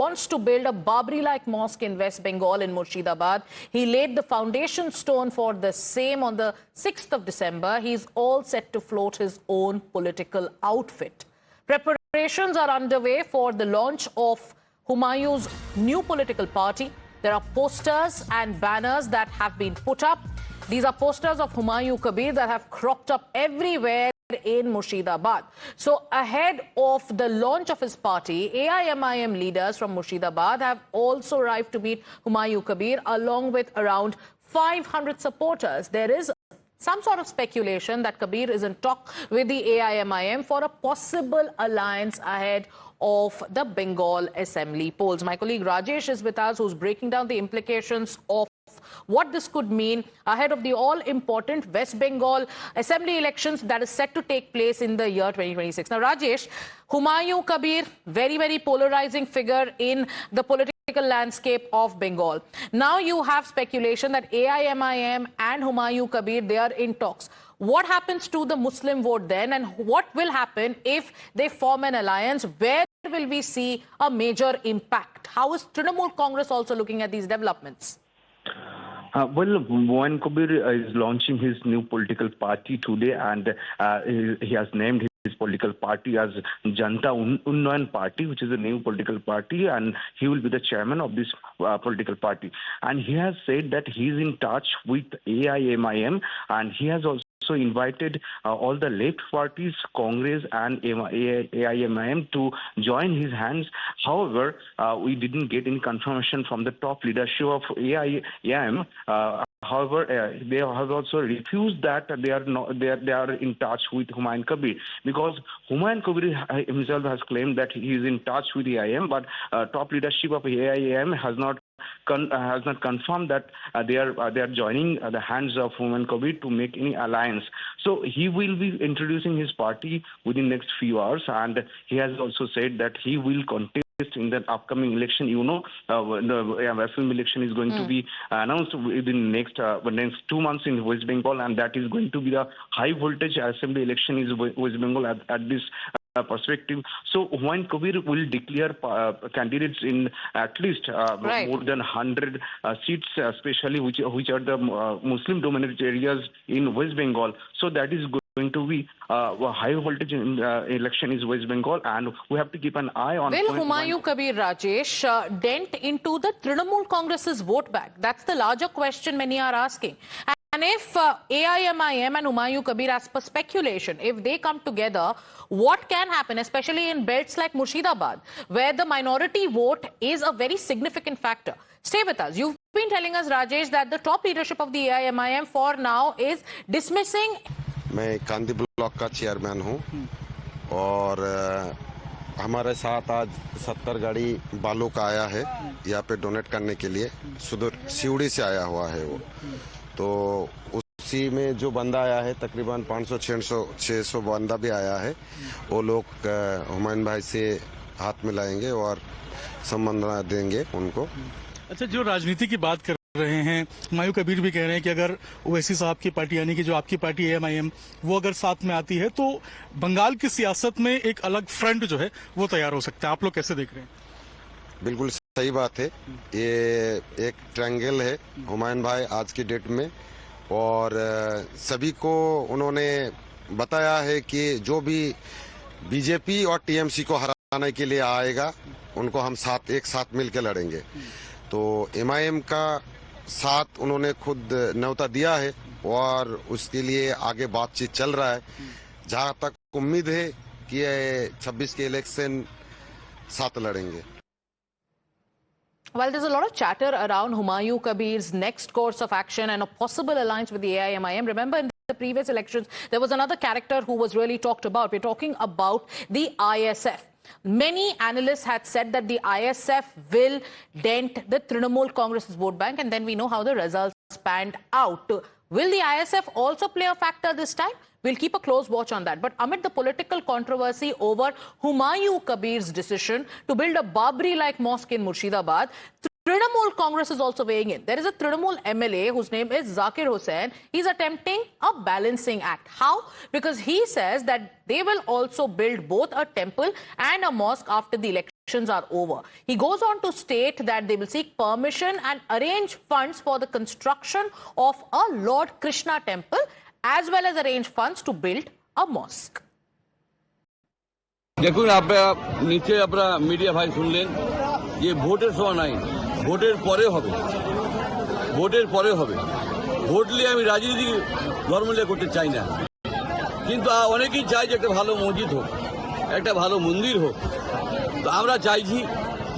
wants to build a Babri-like mosque in West Bengal in Murshidabad. He laid the foundation stone for the same on the 6th of December. He's all set to float his own political outfit. Preparations are underway for the launch of Humayun's new political party. There are posters and banners that have been put up. These are posters of Humayun Kabir that have cropped up everywhere in Murshidabad. So ahead of the launch of his party, AIMIM leaders from Murshidabad have also arrived to meet Humayun Kabir along with around 500 supporters. There is some sort of speculation that Kabir is in talk with the AIMIM for a possible alliance ahead of the Bengal Assembly polls. My colleague Rajesh is with us, who's breaking down the implications of what this could mean ahead of the all-important West Bengal Assembly elections that is set to take place in the year 2026. Now, Rajesh, Humayun Kabir, very, very polarizing figure in the political landscape of Bengal. Now you have speculation that AIMIM and Humayun Kabir, they are in talks. What happens to the Muslim vote then, and what will happen if they form an alliance? Where will we see a major impact? How is Trinamool Congress also looking at these developments? Well, Humayun Kabir is launching his new political party today, and he has named his political party as Janta Unnayan Party, which is a new political party, and he will be the chairman of this political party. And he has said that he is in touch with AIMIM, and he has also invited all the left parties, Congress and AIMIM, to join his hands. However, we didn't get any confirmation from the top leadership of AIMIM. However, they have also refused that they are in touch with Humayun Kabir, because Humayun Kabir himself has claimed that he is in touch with AIM, but top leadership of AIM has not confirmed that they are joining the hands of Humayun Kabir to make any alliance. So he will be introducing his party within the next few hours, and he has also said that he will contest in the upcoming election. You know, the Assembly election is going to be announced within next 2 months in West Bengal, and that is going to be the high voltage Assembly election in West Bengal at this perspective. So Humayun Kabir will declare candidates in at least more than 100 seats, especially which are the Muslim dominated areas in West Bengal. So that is going to be a high voltage election in West Bengal, and we have to keep an eye on. Will Humayun Kabir, Rajesh, dent into the Trinamool Congress's vote bank? That's the larger question many are asking. And if AIMIM and Humayun Kabir, as per speculation, if they come together, what can happen, especially in belts like Murshidabad, where the minority vote is a very significant factor? Stay with us. You've been telling us, Rajesh, that the top leadership of the AIMIM for now is dismissing. मैं कांदी block का chairman हूं और हमारे साथ आज 70 गाड़ी बालू का आया है यहाँ पे डोनेट करने के लिए। सुदूर सिवड़ी से आया हुआ है वो, तो उसी में जो बंदा आया है तकरीबन 500-600 बंदा भी आया है। वो लोग हुमायूं भाई से हाथ मिलाएंगे और सम्मानना देंगे उनको। अच्छा, जो राजनीति की बात कर रहे हैं, हुमायूं कबीर भी कह रहे हैं कि अगर ओवैसी साहब की पार्टी यानी कि जो आपकी पार्टी AIMIM वो अगर साथ में आती है तो बंगाल की सियासत में एक अलग फ्रंट जो है वो तैयार हो सकता है। आप लोग कैसे देख रहे हैं? बिल्कुल सही बात है, ये एक ट्रायंगल है हुमायूं भाई आज की डेट में, और सभी को उन्होंने बताया है कि जो भी बीजेपी और TMC को हराने के लिए आएगा उनको हम एक साथ मिलकर लड़ेंगे। तो MIM का साथ उन्होंने खुद न्योता दिया है और उसके लिए आगे बातचीत चल रहा है। जहां तक उम्मीद है कि 26 के इलेक्शन साथ लड़ेंगे। Well, there's a lot of chatter around Humayun Kabir's next course of action and a possible alliance with the AIMIM. Remember, in the previous elections, there was another character who was really talked about. We're talking about the ISF. Many analysts had said that the ISF will dent the Trinamool Congress's vote bank, and then we know how the results panned out. Will the ISF also play a factor this time? We'll keep a close watch on that. But amid the political controversy over Humayun Kabir's decision to build a Babri-like mosque in Murshidabad, Trinamool Congress is also weighing in. There is a Trinamool MLA whose name is Zakir Hussain. He's attempting a balancing act. How? Because he says that they will also build both a temple and a mosque after the elections are over. He goes on to state that they will seek permission and arrange funds for the construction of a Lord Krishna temple as well as arrange funds to build a mosque. দেখুন আপনারা নিচে আপনারা media ভাই শুনলেন যে ভোটের সময় নাই, ভোটের পরে হবে, ভোটের পরে হবে। ভোট নিয়ে আমি রাজনীতি ধর্ম নিয়ে করতে চাই না, কিন্তু অনেকেই চাই যে একটা ভালো মসজিদ হোক, একটা ভালো মন্দির হোক। তো আমরা চাইছি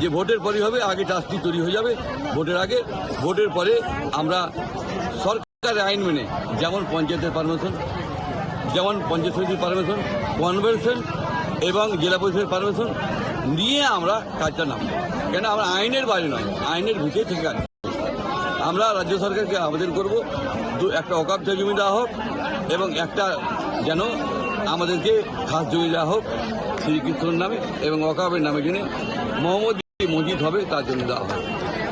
যে ভোটের পরে হবে, আগে ট্রাস্টি তৈরি হয়ে যাবে ভোটের আগে, ভোটের পরে আমরা সরকারের আইন মেনে যেমন পঞ্চায়েতের পারমিশন, যেমন পঞ্চায়েত সমিতির পারমিশন, কনভেনশন এবং জেলা পরিষদের পারমিশন নিয়ে আমরা কাজটা নামব। কেন আমরা আইনের বাইরে নয়, আইনের ভিতরে থেকে কাজ। আমরা রাজ্য সরকারকে আবেদন করব একটা অকাপ্য জমি দেওয়া হোক এবং একটা যেন আমাদেরকে খাস জমি দেওয়া হোক শ্রীকৃষ্ণর নামে এবং অকাপের নামে জেনে মোহাম্মদ মসজিদ হবে তার জন্য দেওয়া হবে।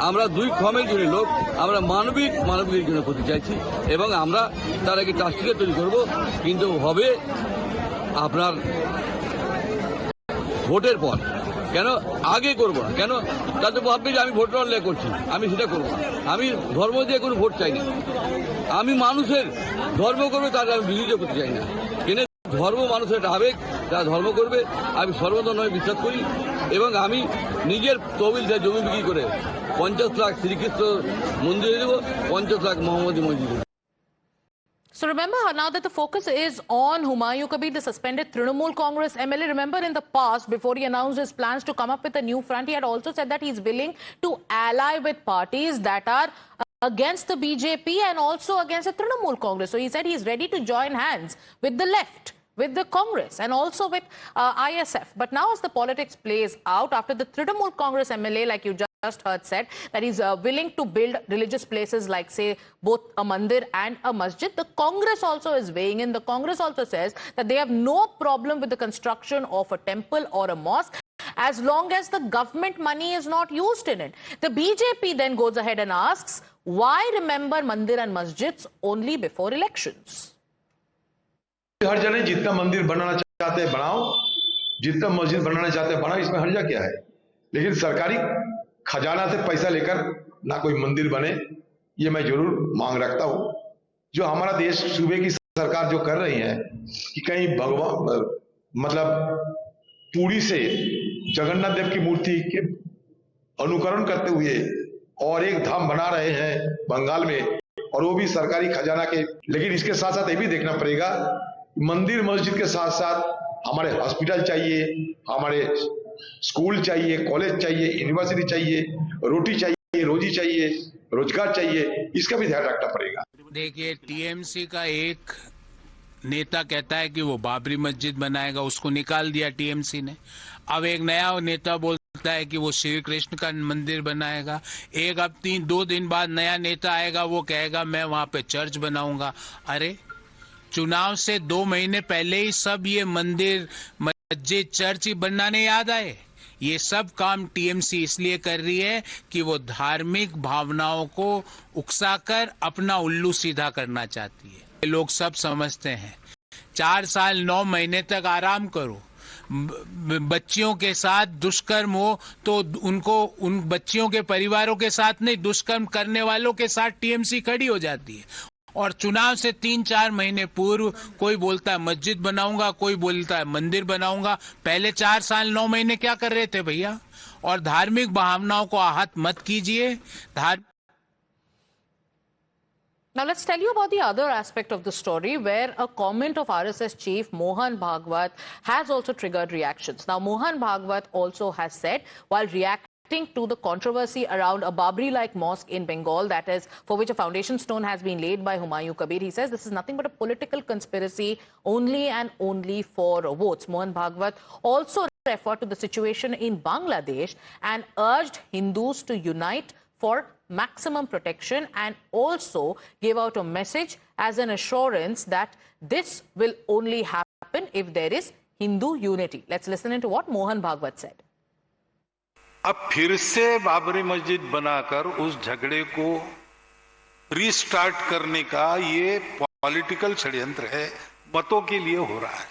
আমরা দুই ক্ষমের জন্য লোক, আমরা মানবিকের জন্য করতে চাইছি এবং আমরা তার আগে ট্রাস্টিকে তৈরি করব, কিন্তু হবে আপনার ভোটের পর। কেন আগে করবো না? কেন তাতে ভাববে যে আমি ভোট অনলাইন করছি, আমি সেটা করবো না। আমি ধর্ম দিয়ে কোনো ভোট চাই না, আমি মানুষের ধর্ম করবে তার আমি বিরোধিতা করতে চাই না। কেন ধর্ম মানুষের একটা আবেগ, তারা ধর্ম করবে, আমি সর্বধর্মে বিশ্বাস করি এবং আমি নিজের তহবিল জমি বিক্রি করে 50 লাখ শ্রীকৃষ্ণ মন্দিরে দেবো, 50 লাখ মোহাম্মদী মসজিদে। So remember, now that the focus is on Humayun Kabir, the suspended Trinamool Congress MLA, remember in the past, before he announced his plans to come up with a new front, he had also said that he's willing to ally with parties that are against the BJP and also against the Trinamool Congress. So he said he's ready to join hands with the left, with the Congress and also with ISF. But now as the politics plays out, after the Trinamool Congress MLA, like you just heard, said that he's willing to build religious places like, say, both a mandir and a masjid, the Congress also is weighing in. The Congress also says that they have no problem with the construction of a temple or a mosque as long as the government money is not used in it. The BJP then goes ahead and asks, why remember mandir and masjids only before elections? हर जने जितना मंदिर बनाना चाहते हैं बनाओ, जितना मस्जिद बनाना चाहते हैं बनाओ, इसमें हर्जा क्या है? लेकिन सरकारी खजाना से पैसा लेकर ना कोई मंदिर बने, ये मैं जरूर मांग रखता हूं। जो हमारा देश सूबे की सरकार जो कर रही है कि कहीं भगवान मतलब पूरी से जगन्नाथ देव की मूर्ति के अनुकरण करते हुए और एक धाम बना रहे हैं बंगाल में, और वो भी सरकारी खजाना के। लेकिन इसके साथ साथ ये भी देखना पड़ेगा, मंदिर मस्जिद के साथ साथ हमारे हॉस्पिटल चाहिए, हमारे स्कूल चाहिए, कॉलेज चाहिए, यूनिवर्सिटी चाहिए, रोटी चाहिए, रोजी चाहिए, रोजगार चाहिए, इसका भी ध्यान रखना पड़ेगा। देखिए, टीएमसी का एक नेता कहता है कि वो बाबरी मस्जिद बनाएगा, उसको निकाल दिया टीएमसी ने। अब एक नया नेता बोलता है कि वो श्री कृष्ण का मंदिर बनाएगा। एक अब 2 दिन बाद नया नेता आएगा, वो कहेगा मैं वहां पे चर्च बनाऊंगा। अरे चुनाव से 2 महीने पहले ही सब ये मंदिर मस्जिद चर्च ही बनाने याद आए। ये सब काम टीएमसी इसलिए कर रही है कि वो धार्मिक भावनाओं को उकसाकर अपना उल्लू सीधा करना चाहती है। लोग सब समझते हैं। 4 साल 9 महीने तक आराम करो, बच्चियों के साथ दुष्कर्म हो तो उनको उन बच्चियों के परिवारों के साथ नहीं, दुष्कर्म करने वालों के साथ टीएमसी खड़ी हो जाती है। और चुनाव से 3-4 महीने पूर्व कोई बोलता है मस्जिद बनाऊंगा, कोई बोलता है मंदिर बनाऊंगा। पहले 4 साल 9 महीने क्या कर रहे थे भैया? और धार्मिक भावनाओं को आहत मत कीजिए। Now let's tell you about the other aspect of the story, where a comment of RSS chief Mohan Bhagwat has also triggered reactions. Now Mohan Bhagwat also has said, while reacting to the controversy around a Babri-like mosque in Bengal, that is, for which a foundation stone has been laid by Humayun Kabir, he says this is nothing but a political conspiracy only and only for votes. Mohan Bhagwat also referred to the situation in Bangladesh and urged Hindus to unite for maximum protection, and also gave out a message as an assurance that this will only happen if there is Hindu unity. Let's listen into what Mohan Bhagwat said. अब फिर से बाबरी मस्जिद बनाकर उस झगड़े को restart करने का ये पॉलिटिकल षड्यंत्र है, मतों के लिए हो रहा है।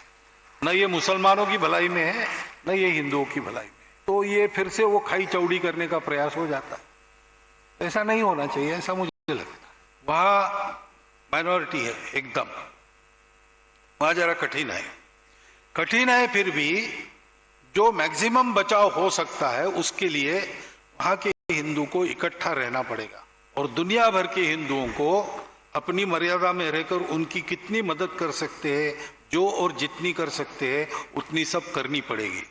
न ये मुसलमानों की भलाई में है, न ये हिंदुओं की भलाई में। तो ये फिर से वो खाई चौड़ी करने का प्रयास हो जाता है। ऐसा नहीं होना चाहिए, ऐसा मुझे लगता है। वहां माइनॉरिटी है एकदम, वहां जरा कठिन है, फिर भी जो मैक्सिमम बचाव हो सकता है उसके लिए वहां के हिंदू को इकट्ठा रहना पड़ेगा और दुनिया भर के हिंदुओं को अपनी मर्यादा में रहकर उनकी कितनी मदद कर सकते हैं, जो और जितनी कर सकते हैं उतनी सब करनी पड़ेगी।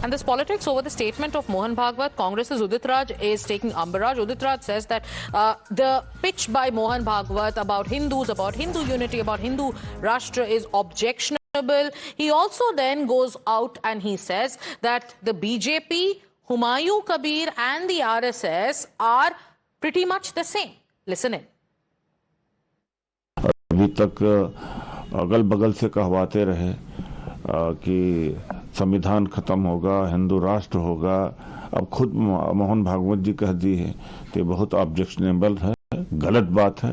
And this politics over the statement of Mohan Bhagwat, Congress's Udit Raj is taking umbrage. Udit Raj says that the pitch by Mohan Bhagwat about Hindus, about Hindu unity, about Hindu Rashtra is objectionable. He also then goes out and he says that the BJP, Humayun Kabir and the RSS are pretty much the same. Listen in. अभी तक अगल बगल से कहवाते रहे कि संविधान खत्म होगा, हिंदू राष्ट्र होगा। अब खुद मोहन भागवत जी कह दी है तो बहुत ऑब्जेक्शनेबल है, गलत बात है,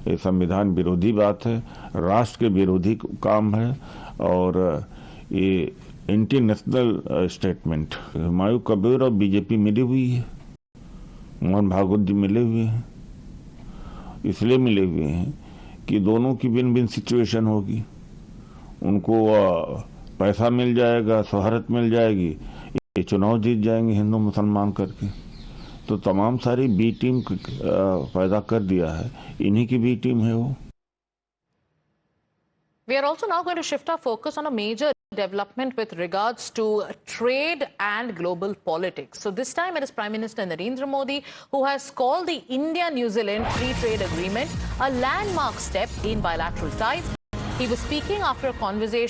ये संविधान विरोधी बात है, राष्ट्र के विरोधी काम है और ये इंटरनेशनल स्टेटमेंट। हुमायूं कबीर और बीजेपी मिली हुई है, मोहन भागवत जी मिले हुए हैं, इसलिए मिले हुए हैं कि दोनों की विन विन सिचुएशन होगी। उनको पैसा मिल जाएगा, शोहरत मिल जाएगी, ये चुनाव जीत जाएंगे हिंदू मुसलमान करके। तो तमाम सारी बी टीम पैदा कर दिया है, इन्हीं की बी टीम है वो। We are also now going to shift our focus on a major development with regards to trade and global politics. So this time it is Prime Minister Narendra Modi who has called the India-New Zealand Free Trade Agreement a landmark step in bilateral ties. He was speaking after a conversation